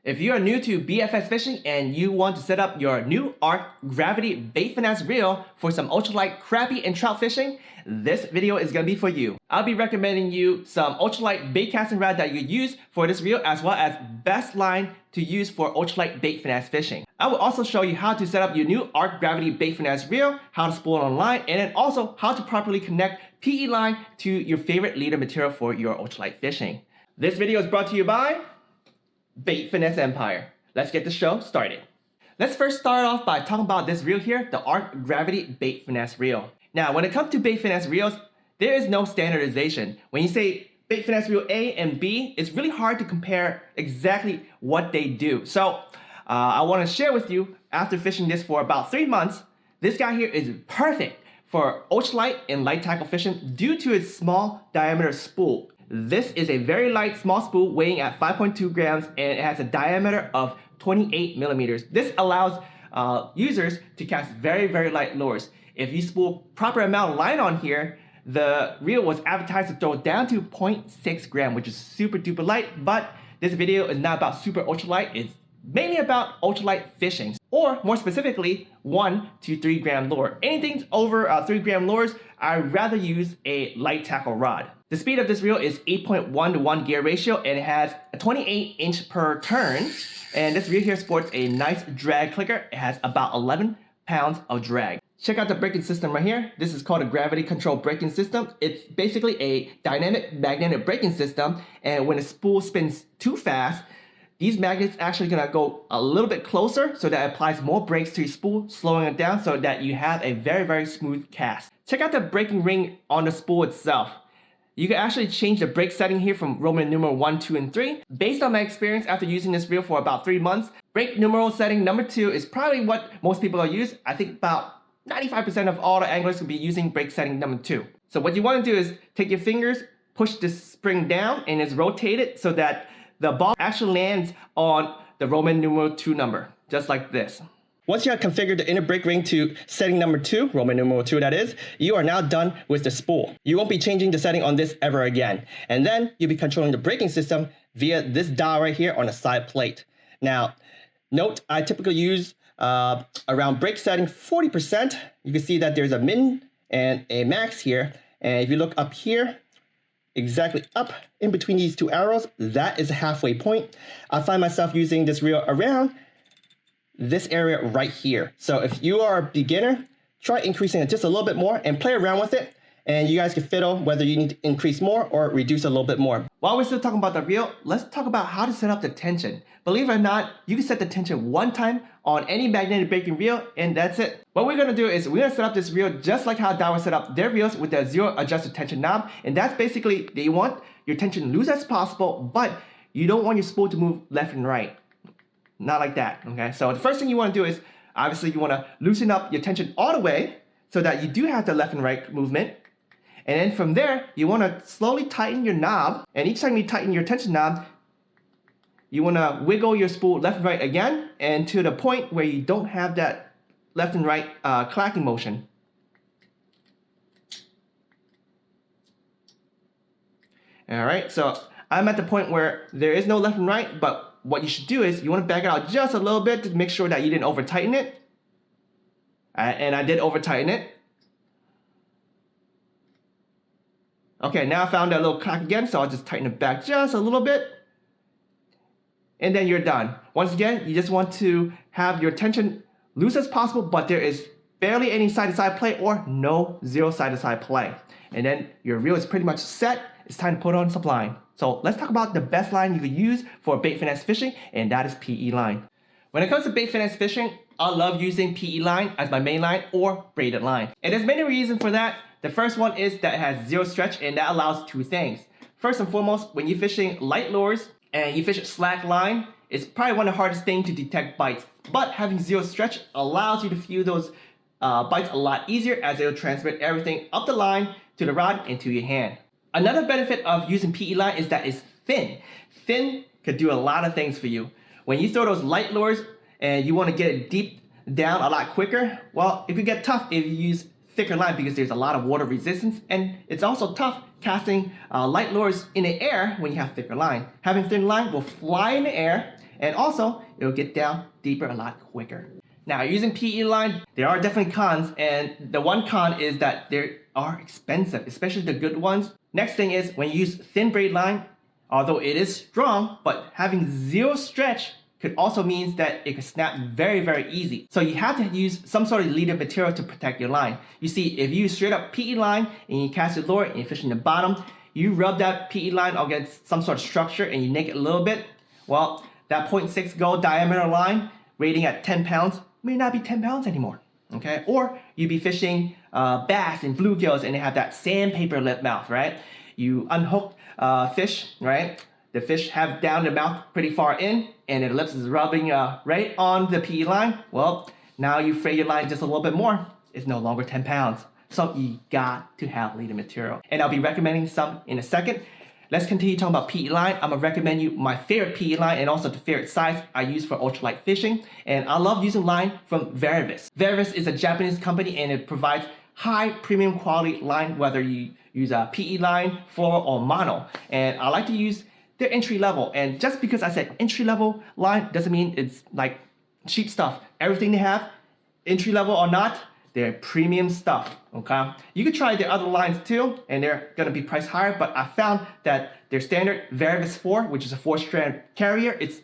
If you are new to BFS fishing and you want to set up your new ARC Gravity Bait Finesse reel for some ultralight crappie and trout fishing, this video is going to be for you. I'll be recommending you some ultralight bait casting rod that you use for this reel, as well as best line to use for ultralight bait finesse fishing. I will also show you how to set up your new ARC Gravity Bait Finesse reel, how to spool it online, and then also how to properly connect PE line to your favorite leader material for your ultralight fishing. This video is brought to you by Bait Finesse Empire. Let's get the show started. Let's first start off by talking about this reel here, the ARC Gravity Bait Finesse reel. Now, when it comes to bait finesse reels, there is no standardization. When you say bait finesse reel A and B, it's really hard to compare exactly what they do. So I want to share with you, after fishing this for about 3 months, this guy here is perfect for ultralight and light tackle fishing due to its small diameter spool. This is a very light small spool weighing at 5.2 grams, and it has a diameter of 28 millimeters. This allows users to cast very, very light lures. If you spool proper amount of line on here, the reel was advertised to throw down to 0.6 gram, which is super duper light, but this video is not about super ultralight. It's mainly about ultralight fishing, or more specifically, 1 to 3 gram lure. Anything over 3 gram lures, I'd rather use a light tackle rod. The speed of this reel is 8.1 to 1 gear ratio, and it has a 28 inch per turn. And this reel here sports a nice drag clicker. It has about 11 pounds of drag. Check out the braking system right here. This is called a gravity control braking system. It's basically a dynamic magnetic braking system, and when the spool spins too fast, these magnets actually gonna go a little bit closer, so that it applies more brakes to your spool, slowing it down so that you have a very, very smooth cast. Check out the braking ring on the spool itself. You can actually change the brake setting here from Roman numeral 1, 2, and 3. Based on my experience after using this reel for about 3 months, brake numeral setting number 2 is probably what most people will use. I think about 95% of all the anglers will be using brake setting number 2. So what you want to do is take your fingers, push this spring down, and it's rotated so that the ball actually lands on the Roman numeral 2 number, just like this. Once you have configured the inner brake ring to setting number 2, Roman numeral 2 that is, you are now done with the spool. You won't be changing the setting on this ever again. And then you'll be controlling the braking system via this dial right here on the side plate. Now, note, I typically use around brake setting 40%. You can see that there's a min and a max here. And if you look up here, exactly up in between these two arrows, that is a halfway point. I find myself using this reel around this area right here. So if you are a beginner, try increasing it just a little bit more and play around with it, and you guys can fiddle whether you need to increase more or reduce a little bit more. While we're still talking about the reel, let's talk about how to set up the tension. Believe it or not, you can set the tension one time on any magnetic braking reel, and that's it. What we're gonna do is we're gonna set up this reel just like how Daiwa set up their reels with the zero adjusted tension knob, and that's basically they want your tension loose as possible, but you don't want your spool to move left and right. Not like that, okay? So the first thing you want to do is, obviously you want to loosen up your tension all the way so that you do have the left and right movement. And then from there, you want to slowly tighten your knob. And each time you tighten your tension knob, you want to wiggle your spool left and right again, and to the point where you don't have that left and right clacking motion. All right, so I'm at the point where there is no left and right, but what you should do is you want to back it out just a little bit to make sure that you didn't over tighten it. And I did over tighten it. Okay, now I found that little crack again, so I'll just tighten it back just a little bit. And then you're done. Once again, you just want to have your tension loose as possible, but there is barely any side-to-side play or no zero side-to-side play. And then your reel is pretty much set. It's time to put on some line. So let's talk about the best line you could use for bait finesse fishing, and that is PE line. When it comes to bait finesse fishing, I love using PE line as my main line or braided line. And there's many reasons for that. The first one is that it has zero stretch, and that allows two things. First and foremost, when you're fishing light lures and you fish slack line, it's probably one of the hardest things to detect bites. But having zero stretch allows you to feel those bites a lot easier, as it'll transmit everything up the line to the rod and to your hand. Another benefit of using PE line is that it's thin. Thin could do a lot of things for you. When you throw those light lures and you want to get it deep down a lot quicker, well, it could get tough if you use thicker line because there's a lot of water resistance, and it's also tough casting light lures in the air when you have thicker line. Having thin line will fly in the air And also, it'll get down deeper a lot quicker. Now, using PE line, there are definitely cons, and the one con is that they are expensive, especially the good ones. Next thing is, when you use thin braid line, although it is strong, but having zero stretch could also means that it could snap very, very easy. So you have to use some sort of leader material to protect your line. You see, if you use straight up PE line and you cast your lure and you fish in the bottom, you rub that PE line against some sort of structure and you nick it a little bit, well, that 0.6 go diameter line rating at 10 pounds may not be 10 pounds anymore, okay? Or you'd be fishing bass and bluegills and they have that sandpaper lip mouth, right? You unhook fish, right? The fish have down the mouth pretty far in and the lips is rubbing right on the PE line. Well, now you fray your line just a little bit more. It's no longer 10 pounds. So you got to have leader material. And I'll be recommending some in a second. Let's continue talking about PE line. I'm gonna recommend you my favorite PE line and also the favorite size I use for ultralight fishing. And I love using line from Varivas. Varivas is a Japanese company and it provides high premium quality line, whether you use a PE line, fluoro, or mono. And I like to use their entry level. And just because I said entry level line doesn't mean it's like cheap stuff. Everything they have, entry level or not, they're premium stuff, okay? You could try their other lines too, and they're gonna be priced higher, but I found that their standard Varivas 4, which is a 4-strand carrier, it's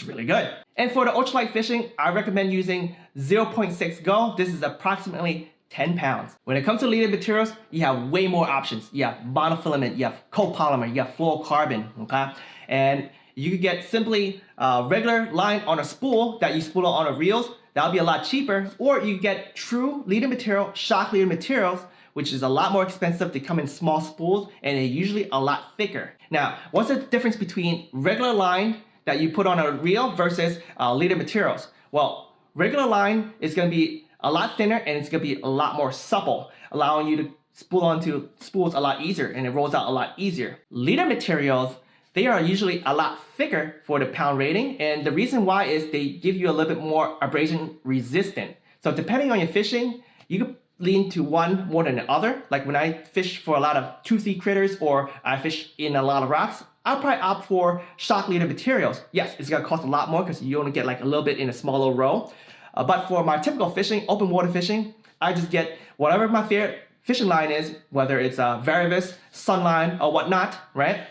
really good. And for the ultralight fishing, I recommend using 0.6 go. This is approximately 10 pounds. When it comes to leader materials, you have way more options. You have monofilament, you have copolymer, you have fluorocarbon, okay? And you could get simply a regular line on a spool that you spool on a reels. That'll be a lot cheaper. Or you get true leader material, shock leader materials, which is a lot more expensive. They come in small spools and they're usually a lot thicker. Now, what's the difference between regular line that you put on a reel versus leader materials? Well, regular line is gonna be a lot thinner and it's gonna be a lot more supple, allowing you to spool onto spools a lot easier and it rolls out a lot easier. Leader materials, they are usually a lot thicker for the pound rating, and the reason why is they give you a little bit more abrasion resistant. So depending on your fishing, you can lean to one more than the other. Like when I fish for a lot of toothy critters or I fish in a lot of rocks, I'll probably opt for shock leader materials. Yes, it's gonna cost a lot more because you only get like a little bit in a smaller row. But for my typical fishing, open water fishing, I just get whatever my favorite fishing line is, whether it's a Varivas, Sunline, or whatnot, right?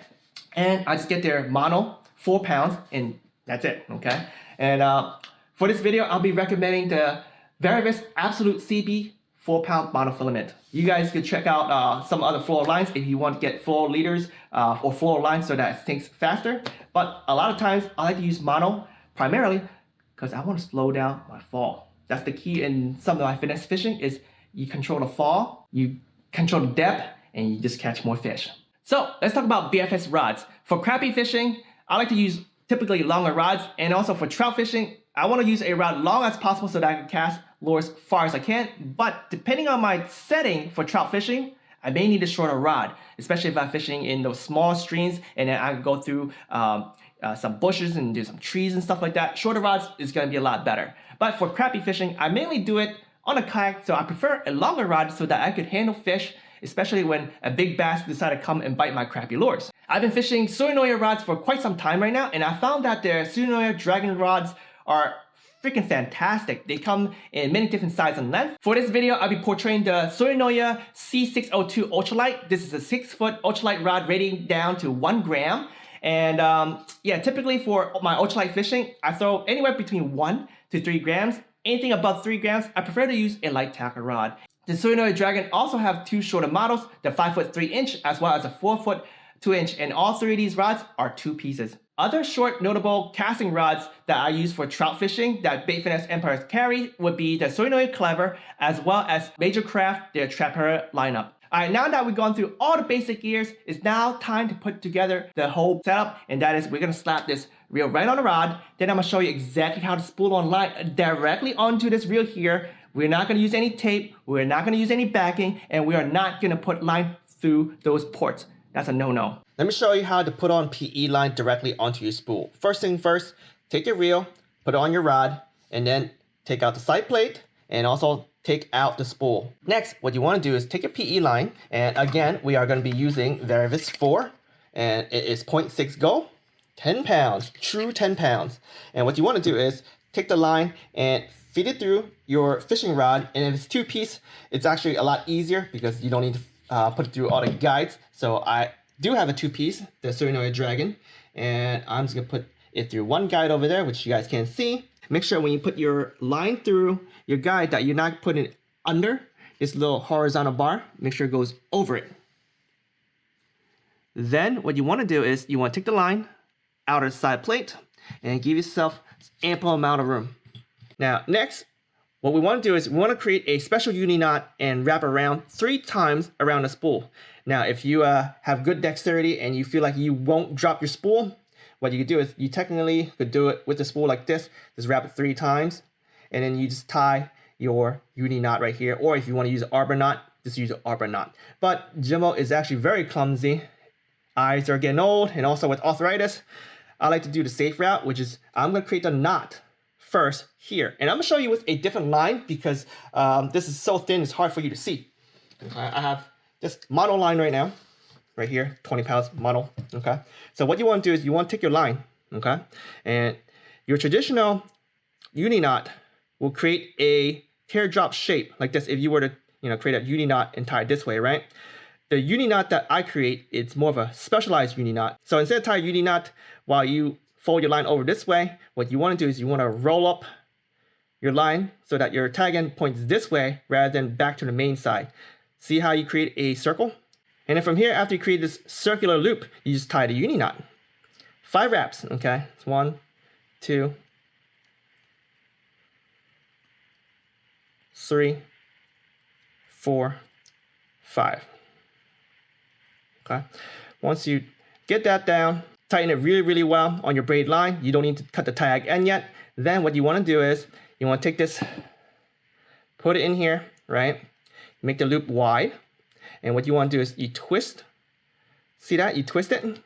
And I just get their mono, 4 pounds, and that's it, okay? And for this video, I'll be recommending the Varivas Absolute CB 4-pound monofilament. You guys could check out some other fluoro lines if you want to get fluoro leaders or fluoro lines so that it sinks faster. But a lot of times, I like to use mono primarily because I want to slow down my fall. That's the key in some of my finesse fishing is you control the fall, you control the depth, and you just catch more fish. So let's talk about BFS rods. For crappie fishing, I like to use typically longer rods, and also for trout fishing, I want to use a rod long as possible so that I can cast lures far as I can. But depending on my setting for trout fishing, I may need a shorter rod, especially if I'm fishing in those small streams and then I can go through some bushes and do some trees and stuff like that. Shorter rods is going to be a lot better. But for crappie fishing, I mainly do it on a kayak, so I prefer a longer rod so that I could handle fish, especially when a big bass decide to come and bite my crappie lures. I've been fishing Tsurinoya rods for quite some time right now, and I found that their Tsurinoya Dragon rods are freaking fantastic. They come in many different sizes and lengths. For this video, I'll be portraying the Tsurinoya C602 Ultralight. This is a 6-foot ultralight rod rating down to 1 gram. And yeah, typically for my ultralight fishing, I throw anywhere between 1 to 3 grams. Anything above 3 grams, I prefer to use a light tackle rod. The Tsurinoya Dragon also have 2 shorter models, the 5-foot 3-inch as well as a 4-foot 2-inch, and all 3 of these rods are 2 pieces. Other short notable casting rods that I use for trout fishing that Bait Finesse Empires carry would be the Tsurinoya Clever as well as Major Craft, their Trapper lineup. Alright, now that we've gone through all the basic gears, it's now time to put together the whole setup, and that is we're going to slap this reel right on the rod. Then I'm going to show you exactly how to spool on line directly onto this reel here. We're not going to use any tape, we're not going to use any backing, and we are not going to put line through those ports. That's a no-no. Let me show you how to put on PE line directly onto your spool. First thing first, take your reel, put it on your rod, and then take out the side plate, and also take out the spool. Next, what you want to do is take your PE line, and again, we are going to be using Varivas 4, and it is 0.6 go. 10 pounds, true 10 pounds. And what you want to do is take the line and feed it through your fishing rod. And if it's 2-piece, it's actually a lot easier because you don't need to put it through all the guides. So I do have a 2-piece, the Tsurinoya Dragon, and I'm just gonna put it through one guide over there, which you guys can't see. Make sure when you put your line through your guide that you're not putting it under this little horizontal bar. Make sure it goes over it. Then what you want to do is you want to take the line out of the side plate and give yourself ample amount of room. Now next, what we want to do is we want to create a special uni knot and wrap around 3 times around the spool. Now if you have good dexterity and you feel like you won't drop your spool, what you could do is you technically could do it with the spool like this. Just wrap it 3 times and then you just tie your uni knot right here. Or if you want to use an arbor knot, just use an arbor knot. But Jimbo is actually very clumsy. Eyes are getting old, and also with arthritis, I like to do the safe route, which is I'm going to create the knot first here. And I'm going to show you with a different line because this is so thin, it's hard for you to see. Okay, I have this mono line right now, right here, 20 pounds mono. Okay, so what you want to do is you want to take your line, okay, and your traditional uni knot will create a teardrop shape like this if you were to create a uni knot and tie it this way, right? The uni knot that I create, it's more of a specialized uni knot. So instead of tying a uni knot while you fold your line over this way, what you want to do is you want to roll up your line so that your tag end points this way rather than back to the main side. See how you create a circle? And then from here, after you create this circular loop, you just tie the uni knot. 5 wraps, okay? It's 1, 2, 3, 4, 5. Okay. Once you get that down, tighten it really, really well on your braid line. You don't need to cut the tag end yet. Then what you want to do is you want to take this, put it in here, right? Make the loop wide. And what you want to do is you twist. See that? You twist it.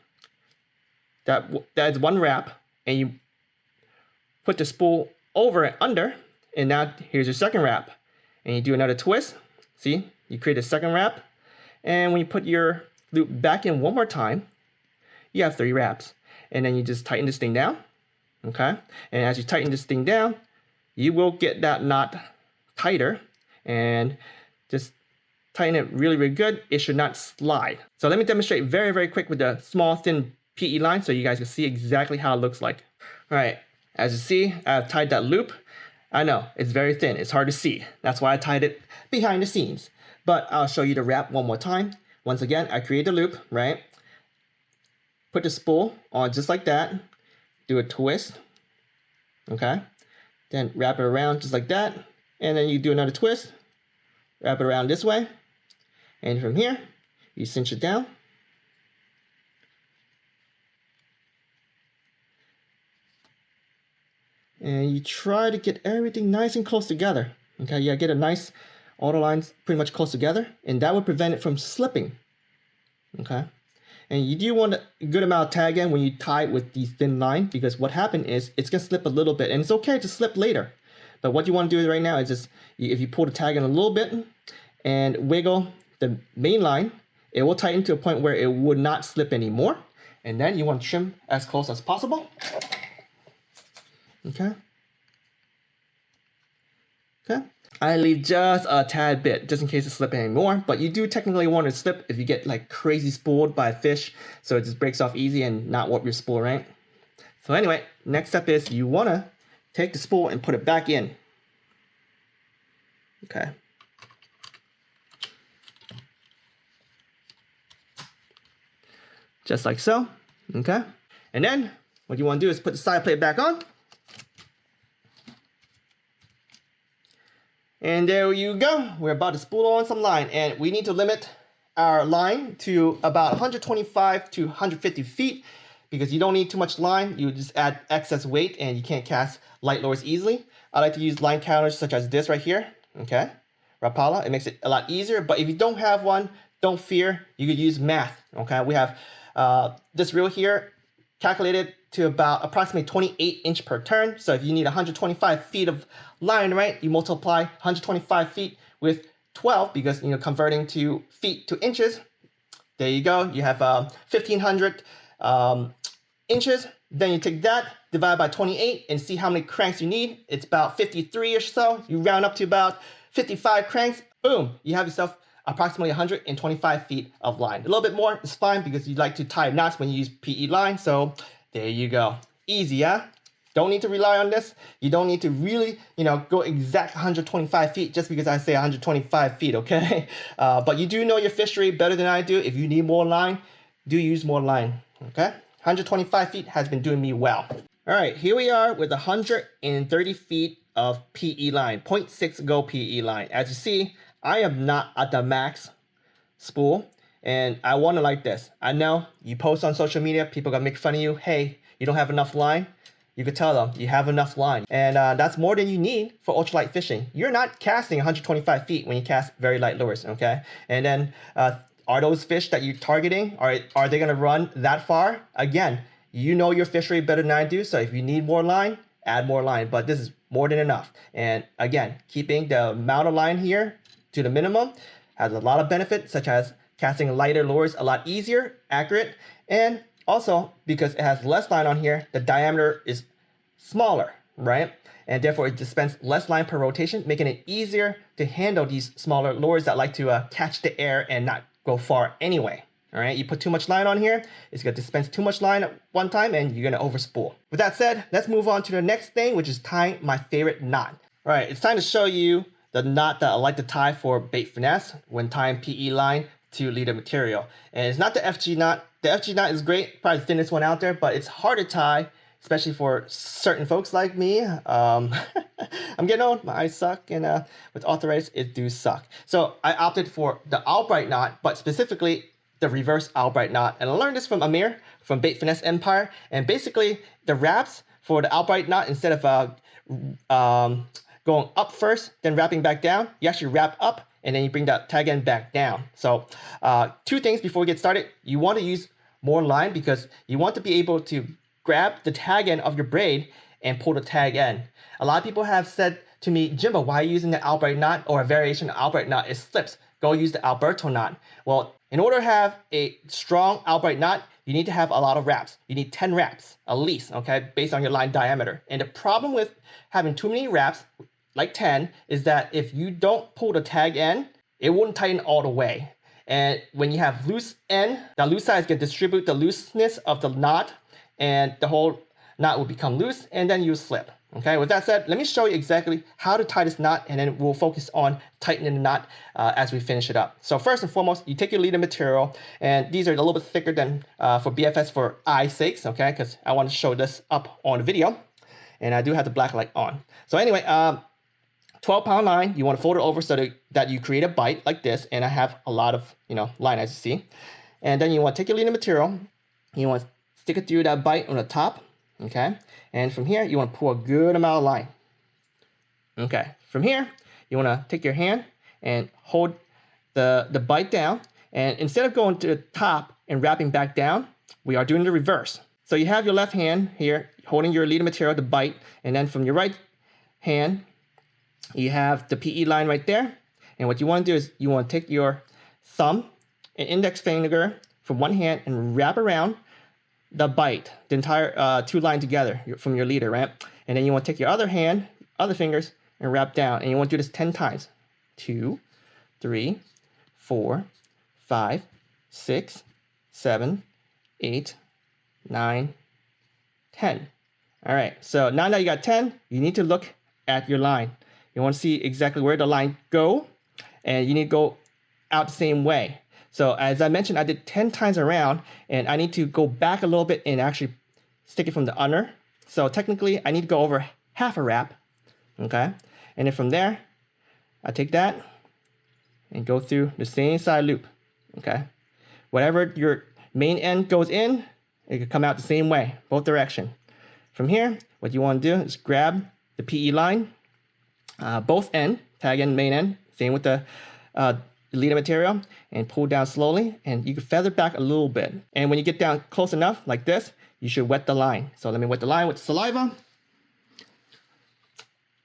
That's 1 wrap. And you put the spool over and under. And now here's your second wrap. And you do another twist. See? You create a second wrap. And when you put your loop back in one more time, you have 3 wraps. And then you just tighten this thing down, okay? And as you tighten this thing down, you will get that knot tighter, and just tighten it really, really good. It should not slide. So let me demonstrate very, very quick with the small, thin PE line so you guys can see exactly how it looks like. All right, as you see, I've tied that loop. I know, it's very thin, it's hard to see. That's why I tied it behind the scenes. But I'll show you the wrap one more time. Once again, I create the loop, right? Put the spool on just like that. Do a twist, okay? Then wrap it around just like that. And then you do another twist. Wrap it around this way. And from here, you cinch it down. And you try to get everything nice and close together. Okay, yeah, get a nice, all the lines pretty much close together, and that would prevent it from slipping. Okay, and you do want a good amount of tag end when you tie it with the thin line, because what happened is it's gonna slip a little bit, and it's okay to slip later. But what you want to do right now is just, if you pull the tag in a little bit and wiggle the main line, it will tighten to a point where it would not slip anymore. And then you want to trim as close as possible. Okay. Okay. I leave just a tad bit, just in case it slips anymore. But you do technically want to slip if you get like crazy spooled by a fish, so it just breaks off easy and not warp your spool, right? So anyway, next step is you want to take the spool and put it back in. Okay. Just like so. Okay. And then what you want to do is put the side plate back on. And there you go. We're about to spool on some line, and we need to limit our line to about 125 to 150 feet because you don't need too much line. You just add excess weight and you can't cast light lures easily. I like to use line counters such as this right here. Okay, Rapala. It makes it a lot easier, but if you don't have one, don't fear. You could use math. Okay, we have this reel here calculated to about approximately 28 inch per turn. So if you need 125 feet of line, right, you multiply 125 feet with 12 because, you know, converting to feet to inches. There you go. You have 1,500 inches. Then you take that, divide by 28, and see how many cranks you need. It's about 53 or so. You round up to about 55 cranks. Boom, you have yourself approximately 125 feet of line. A little bit more is fine because you like to tie knots when you use PE line. So there you go. Easy, yeah? Don't need to rely on this. You don't need to really, go exact 125 feet just because I say 125 feet, okay? But you do know your fishery better than I do. If you need more line, do use more line, okay? 125 feet has been doing me well. All right, here we are with 130 feet of PE line, 0.6 go PE line. As you see, I am not at the max spool, and I want to like this. I know you post on social media, people are gonna make fun of you. Hey, you don't have enough line. You could tell them you have enough line, and that's more than you need for ultralight fishing. You're not casting 125 feet when you cast very light lures, okay? And then are those fish that you're targeting, are they gonna run that far? Again, you know your fishery better than I do, so if you need more line, add more line, but this is more than enough. And again, keeping the amount of line here to the minimum has a lot of benefits, such as casting lighter lures a lot easier, accurate, and also because it has less line on here, the diameter is smaller, right? And therefore it dispenses less line per rotation, making it easier to handle these smaller lures that like to catch the air and not go far anyway. All right, you put too much line on here, it's gonna dispense too much line at one time and you're gonna overspool. With that said, let's move on to the next thing, which is tying my favorite knot. All right, it's time to show you the knot that I like to tie for bait finesse when tying PE line to leader material. And it's not the FG knot. The FG knot is great, probably the thinnest one out there, but it's hard to tie, especially for certain folks like me. I'm getting old, my eyes suck, and with arthritis, it do suck. So I opted for the Albright knot, but specifically the reverse Albright knot. And I learned this from Amir from Bait Finesse Empire. And basically the wraps for the Albright knot, instead of going up first, then wrapping back down, you actually wrap up and then you bring that tag end back down. So two things before we get started. You want to use more line because you want to be able to grab the tag end of your braid and pull the tag end. A lot of people have said to me, Jimbo, why are you using the Albright knot, or a variation of Albright knot? It slips. Go use the Alberto knot. Well, in order to have a strong Albright knot, you need to have a lot of wraps. You need 10 wraps at least, okay, based on your line diameter. And the problem with having too many wraps, like 10, is that if you don't pull the tag end, it won't tighten all the way. And when you have loose end, the loose side can distribute the looseness of the knot, and the whole knot will become loose, and then you slip. Okay, with that said, let me show you exactly how to tie this knot, and then we'll focus on tightening the knot as we finish it up. So first and foremost, you take your leader material, and these are a little bit thicker than for BFS for eye's sakes, okay, because I want to show this up on the video, and I do have the black light on. So anyway, 12-pound line, you want to fold it over so that you create a bite like this, and I have a lot of line, as you see. And then you want to take your leader material, you want to stick it through that bite on the top, okay? And from here, you want to pull a good amount of line. Okay, from here, you want to take your hand and hold the bite down. And instead of going to the top and wrapping back down, we are doing the reverse. So you have your left hand here holding your leader material, the bite, and then from your right hand, you have the PE line right there. And what you want to do is you want to take your thumb and index finger from one hand and wrap around the bite, the entire two line together from your leader, right? And then you want to take your other hand, other fingers, and wrap down. And you want to do this 10 times. 2, 3, 4, 5, 6, 7, 8, 9, 10. All right, so now that you got 10, you need to look at your line. You want to see exactly where the line go, and you need to go out the same way. So as I mentioned, I did 10 times around, and I need to go back a little bit and actually stick it from the under. So technically, I need to go over half a wrap, okay? And then from there, I take that and go through the same side loop, okay? Whatever your main end goes in, it could come out the same way, both direction. From here, what you want to do is grab the PE line, both end, tag end, main end, same with the leader material, and pull down slowly, and you can feather back a little bit. And when you get down close enough, like this, you should wet the line. So let me wet the line with saliva.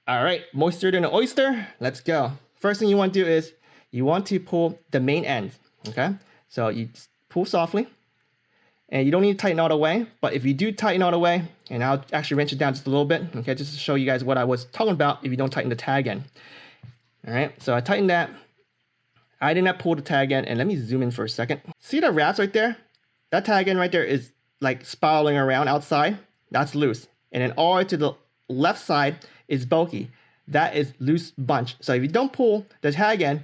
All right, moister than an oyster. Let's go. First thing you want to do is you want to pull the main end, okay? So you pull softly, And you don't need to tighten all the way, but if you do tighten all the way, and I'll actually wrench it down just a little bit, okay, just to show you guys what I was talking about if you don't tighten the tag end. All right, so I tightened that. I did not pull the tag end, and let me zoom in for a second. See the wraps right there? That tag end right there is like spiraling around outside. That's loose. And then all the way to the left side is bulky. That is loose bunch. So if you don't pull the tag end,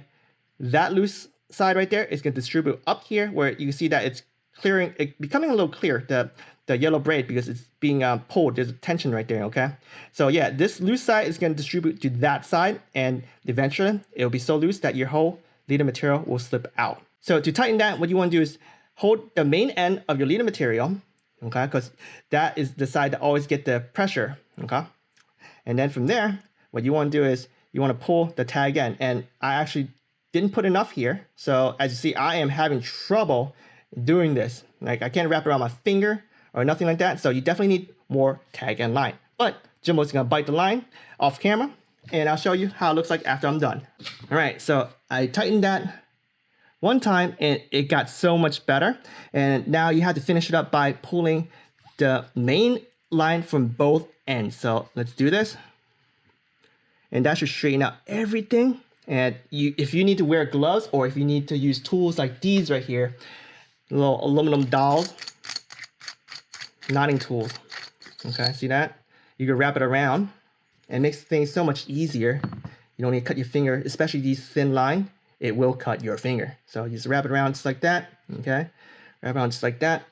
that loose side right there is going to distribute up here where you can see that it's clearing, becoming a little clear, the yellow braid, because it's being pulled. There's a tension right there, okay? So yeah, this loose side is going to distribute to that side, and eventually it'll be so loose that your whole leader material will slip out. So to tighten that, what you want to do is hold the main end of your leader material, okay? Because that is the side that always get the pressure, okay? And then from there, what you want to do is you want to pull the tag end. And I actually didn't put enough here. So as you see, I am having trouble doing this. Like I can't wrap it around my finger or nothing like that. So you definitely need more tag end line. But Jimbo's gonna bite the line off camera, and I'll show you how it looks like after I'm done. All right, so I tightened that one time and it got so much better. And now you have to finish it up by pulling the main line from both ends. So let's do this. And that should straighten out everything. And if you need to wear gloves, or if you need to use tools like these right here, little aluminum dowels, knotting tools, okay, see that? You can wrap it around, and it makes things so much easier. You don't need to cut your finger, especially these thin line, it will cut your finger. So you just wrap it around just like that, okay? Wrap it around just like that,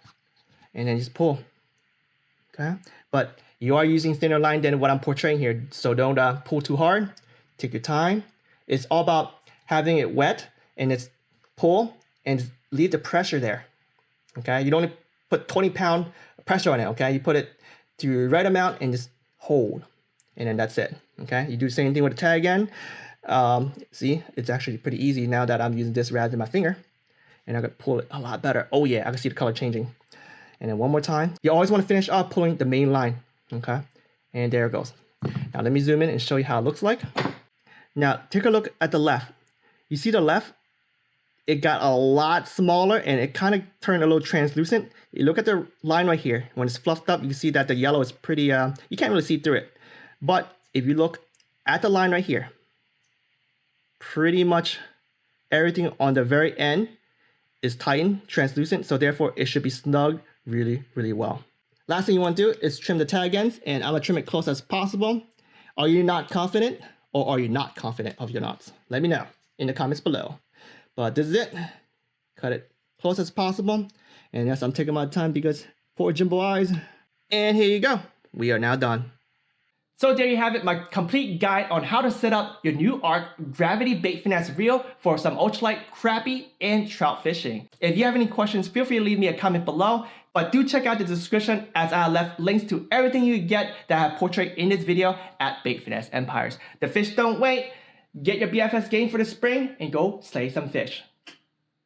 and then just pull, okay? But you are using thinner line than what I'm portraying here, so don't pull too hard. Take your time. It's all about having it wet, and it's pull and leave the pressure there, okay? You don't put 20-pound pressure on it, okay? You put it to the right amount and just hold, and then that's it, okay? You do the same thing with the tag end. See, it's actually pretty easy now that I'm using this rather than my finger, and I can pull it a lot better. Oh yeah, I can see the color changing. And then one more time. You always want to finish off pulling the main line, okay? And there it goes. Now let me zoom in and show you how it looks like. Now take a look at the left. You see the left? It got a lot smaller, and it kind of turned a little translucent. You look at the line right here. When it's fluffed up, you can see that the yellow is pretty, you can't really see through it. But if you look at the line right here, pretty much everything on the very end is tightened, translucent, so therefore it should be snug really, really well. Last thing you want to do is trim the tag ends, and I'm going to trim it close as possible. Are you not confident, or are you not confident of your knots? Let me know in the comments below. But this is it. Cut it close as possible. And yes, I'm taking my time because poor Jimbo eyes. And here you go. We are now done. So there you have it, my complete guide on how to set up your new ARC gravity bait finesse reel for some ultralight crappie and trout fishing. If you have any questions, feel free to leave me a comment below. But do check out the description, as I left links to everything you get that I have portrayed in this video at Bait Finesse Empires. The fish don't wait. Get your BFS game for the spring and go slay some fish.